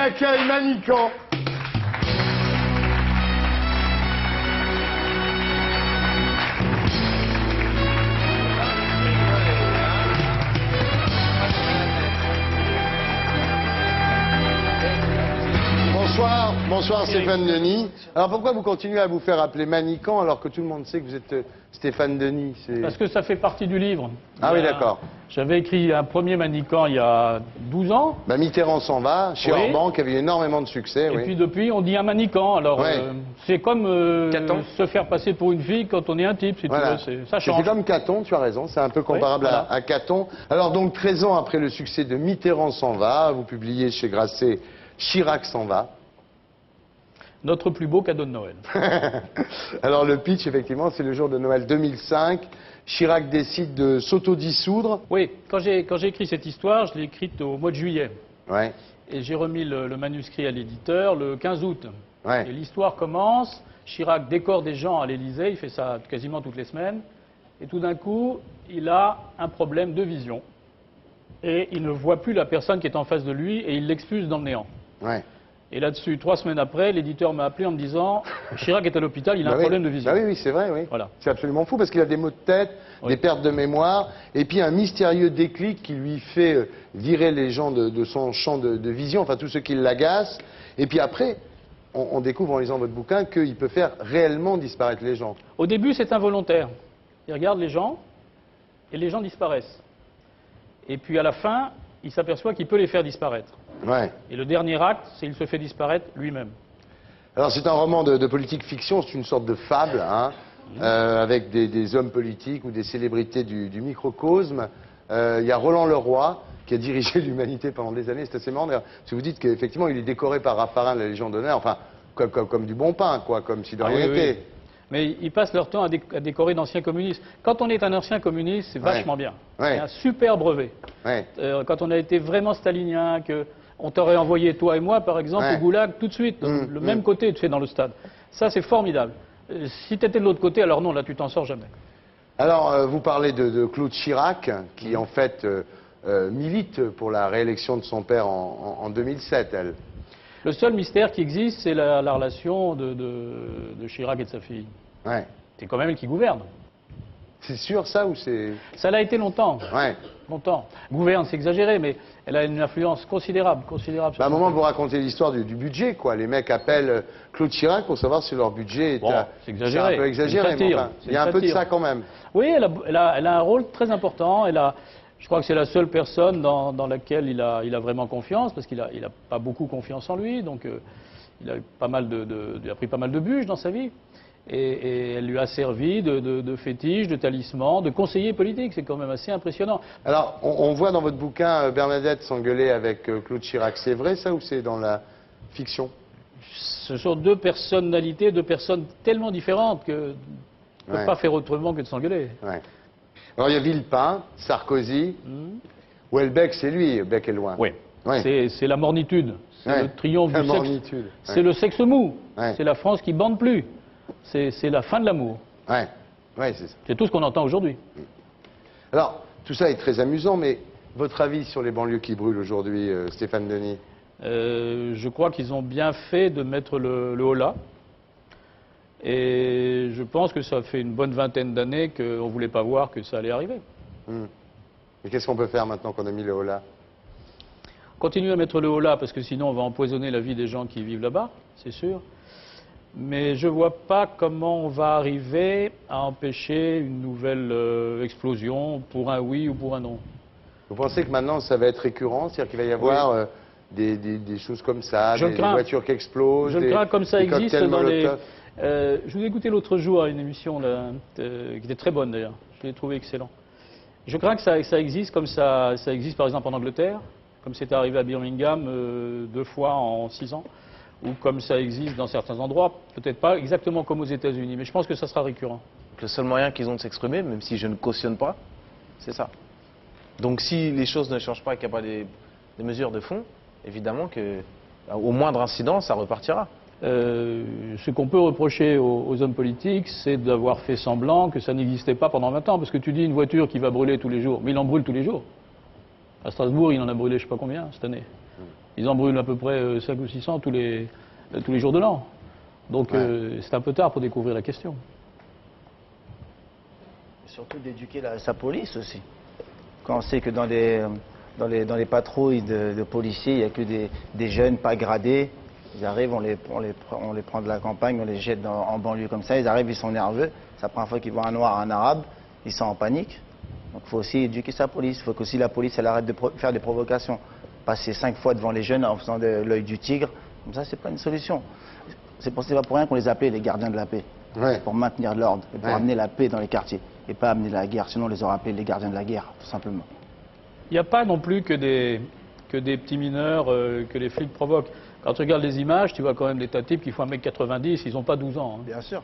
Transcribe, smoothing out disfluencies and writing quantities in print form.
J'accueille Manicamp. Bonsoir Stéphane Denis. Alors pourquoi vous continuez à vous faire appeler Manicamp alors que tout le monde sait que vous êtes Stéphane Denis? Parce que ça fait partie du livre. Ah oui, d'accord. J'avais écrit un premier Manicamp il y a 12 ans. Bah, Mitterrand s'en va, chez Oui. Orban, qui avait eu énormément de succès. Et oui. puis depuis, on dit un Manicamp. Alors Ouais. c'est comme se faire passer pour une fille quand on est un type, si Voilà. tu veux. Ça change. C'est comme Caton, tu as raison, c'est un peu comparable Oui, voilà. à Caton. Alors donc 13 ans après le succès de Mitterrand s'en va, vous publiez chez Grasset Chirac s'en va. Notre plus beau cadeau de Noël. Alors le pitch, effectivement, c'est le jour de Noël 2005. Chirac décide de s'autodissoudre. Oui, quand j'ai écrit cette histoire, je l'ai écrite au mois de juillet. Ouais, Et j'ai remis le manuscrit à l'éditeur le 15 août. ouais. Et l'histoire commence, Chirac décore des gens à l'Élysée, il fait ça quasiment toutes les semaines. Et tout d'un coup, il a un problème de vision. Et il ne voit plus la personne qui est en face de lui et il l'expulse dans le néant. Ouais. Et là-dessus, 3 semaines après, l'éditeur m'a appelé en me disant Chirac est à l'hôpital, il a Bah un oui. problème de vision. Bah oui, oui, c'est vrai, oui. Voilà. C'est absolument fou parce qu'il a des maux de tête, Oui. des pertes de mémoire, et puis un mystérieux déclic qui lui fait virer les gens de son champ de vision, enfin tous ceux qui l'agacent. Et puis après, on découvre en lisant votre bouquin qu'il peut faire réellement disparaître les gens. Au début, c'est involontaire. Il regarde les gens et les gens disparaissent. Et puis à la fin, il s'aperçoit qu'il peut les faire disparaître. Ouais. Et le dernier acte, c'est qu'il se fait disparaître lui-même. Alors c'est un roman de politique fiction, c'est une sorte de fable, hein, avec des hommes politiques ou des célébrités du microcosme. Il y a Roland Leroy qui a dirigé l'humanité pendant des années, c'est assez marrant d'ailleurs, parce que vous dites qu'effectivement il est décoré par Raffarin de la Légion d'honneur, enfin comme du bon pain, quoi, comme si de rien oui, n'était. oui. Mais ils passent leur temps à décorer d'anciens communistes. Quand on est un ancien communiste, c'est vachement bien. Ouais. C'est un super brevet. Ouais. Quand on a été vraiment stalinien, on t'aurait envoyé, toi et moi, par exemple, Ouais. au goulag tout de suite, le même côté, tu sais, dans le stade. Ça, c'est formidable. Si tu étais de l'autre côté, alors non, là, tu t'en sors jamais. Alors vous parlez de Claude Chirac, qui en fait milite pour la réélection de son père en 2007, elle. Le seul mystère qui existe, c'est la relation de Chirac et de sa fille. Ouais. C'est quand même elle qui gouverne. C'est sûr ça ou c'est... Ça l'a été longtemps. Ouais. Longtemps. Gouverne, c'est exagéré, mais elle a une influence considérable. Considérable sur Bah, à un son moment, pays. vous racontez l'histoire du budget, quoi. Les mecs appellent Claude Chirac pour savoir si leur budget est, Bon, c'est exagéré. un peu exagéré, C'est une satire. mais enfin, C'est il y a une un peu de satire. ça quand même. Oui, elle a un rôle très important. Je crois que c'est la seule personne dans laquelle il a vraiment confiance, parce qu'il n'a pas beaucoup confiance en lui, donc il a pris pas mal de bûches dans sa vie. Et elle lui a servi de fétiche, de talisman, de conseiller politique. C'est quand même assez impressionnant. Alors, on voit dans votre bouquin Bernadette s'engueuler avec Claude Chirac. C'est vrai ça ou c'est dans la fiction? Ce sont deux personnalités, deux personnes tellement différentes que ne Ouais. peut pas faire autrement que de s'engueuler. Ouais. Alors, il y a Villepin, Sarkozy. Houellebecq, c'est lui. Houellebecq est loin. Oui. Ouais. C'est la mornitude. C'est Ouais. le triomphe La du sexe. mornitude. C'est Ouais. le sexe mou. Ouais. C'est la France qui bande plus. C'est la fin de l'amour. Ouais. Ouais, c'est ça. C'est tout ce qu'on entend aujourd'hui. Alors, tout ça est très amusant, mais votre avis sur les banlieues qui brûlent aujourd'hui, Stéphane Denis? Je crois qu'ils ont bien fait de mettre le holà. Et je pense que ça fait une bonne vingtaine d'années qu'on ne voulait pas voir que ça allait arriver. Mais qu'est-ce qu'on peut faire maintenant qu'on a mis le holà? Continuer à mettre le holà, parce que sinon on va empoisonner la vie des gens qui vivent là-bas, c'est sûr. Mais je ne vois pas comment on va arriver à empêcher une nouvelle explosion pour un oui ou pour un non. Vous pensez que maintenant ça va être récurrent? C'est-à-dire qu'il va y avoir des choses comme ça, Je le des crains. voitures qui explosent, Je le crains comme ça des existe cocktails dans les... Molotov. je vous ai écouté l'autre jour à une émission là, qui était très bonne d'ailleurs. Je l'ai trouvé excellent. Je crains que ça existe comme ça existe par exemple en Angleterre, comme c'est arrivé à Birmingham 2 fois en 6 ans, ou comme ça existe dans certains endroits, peut-être pas exactement comme aux États-Unis, mais je pense que ça sera récurrent. Le seul moyen qu'ils ont de s'exprimer, même si je ne cautionne pas, c'est ça. Donc si les choses ne changent pas et qu'il n'y a pas des mesures de fond, évidemment que au moindre incident, ça repartira. Ce qu'on peut reprocher aux hommes politiques, c'est d'avoir fait semblant que ça n'existait pas pendant 20 ans. Parce que tu dis une voiture qui va brûler tous les jours, mais il en brûle tous les jours. À Strasbourg, il en a brûlé je ne sais pas combien cette année. Ils en brûlent à peu près 5 ou 600 tous les jours de l'an. Donc c'est un peu tard pour découvrir la question. Surtout d'éduquer sa police aussi. Quand on sait que dans les patrouilles de policiers, il n'y a que des jeunes pas gradés, ils arrivent, on les prend de la campagne, on les jette en banlieue comme ça, ils arrivent, ils sont nerveux. C'est la première fois qu'ils voient un noir, un arabe, ils sont en panique. Donc il faut aussi éduquer sa police. Il faut qu'aussi la police elle arrête de faire des provocations. Passer 5 fois devant les jeunes en faisant de l'œil du tigre, comme ça c'est pas une solution. C'est pas pour rien qu'on les appelait les gardiens de la paix. Ouais. Pour maintenir de l'ordre et pour amener la paix dans les quartiers. Et pas amener la guerre, sinon on les aurait appelés les gardiens de la guerre, tout simplement. Il n'y a pas non plus que des petits mineurs que les flics provoquent. Quand tu regardes les images, tu vois quand même des tas de types qui font 1m90, ils n'ont pas 12 ans. Hein. Bien sûr.